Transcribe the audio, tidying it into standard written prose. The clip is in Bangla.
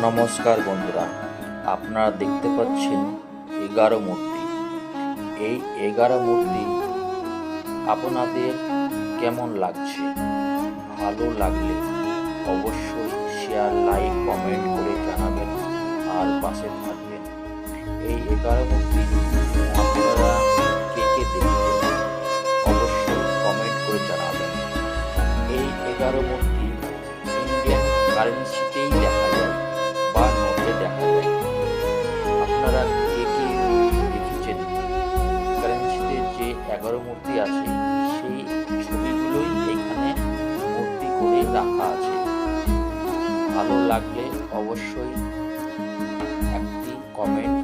নমস্কার বন্ধুরা, আপনারা দেখতে পাচ্ছেন 11 মূর্তি। এই 11 মূর্তি আপনাদের কেমন লাগছে? ভালো লাগলে অবশ্যই শেয়ার, লাইক, কমেন্ট করে জানাবেন আর পাশে থাকবেন। এই 11 মূর্তি আপনারা কে কে দেখছেন অবশ্যই কমেন্ট করে জানাবেন। এই 11 মূর্তি ইন্ডিয়ান কারেন্সিতেই দেখা যায় বা নোটে দেখা যায়। আপনারা কে কে দেখেছেন? কারেন্সিতে যে 11 মূর্তি আছে সেই ছবিগুলোই এখানে মূর্তি করে রাখা আছে। ভালো লাগলে অবশ্যই একটি কমেন্ট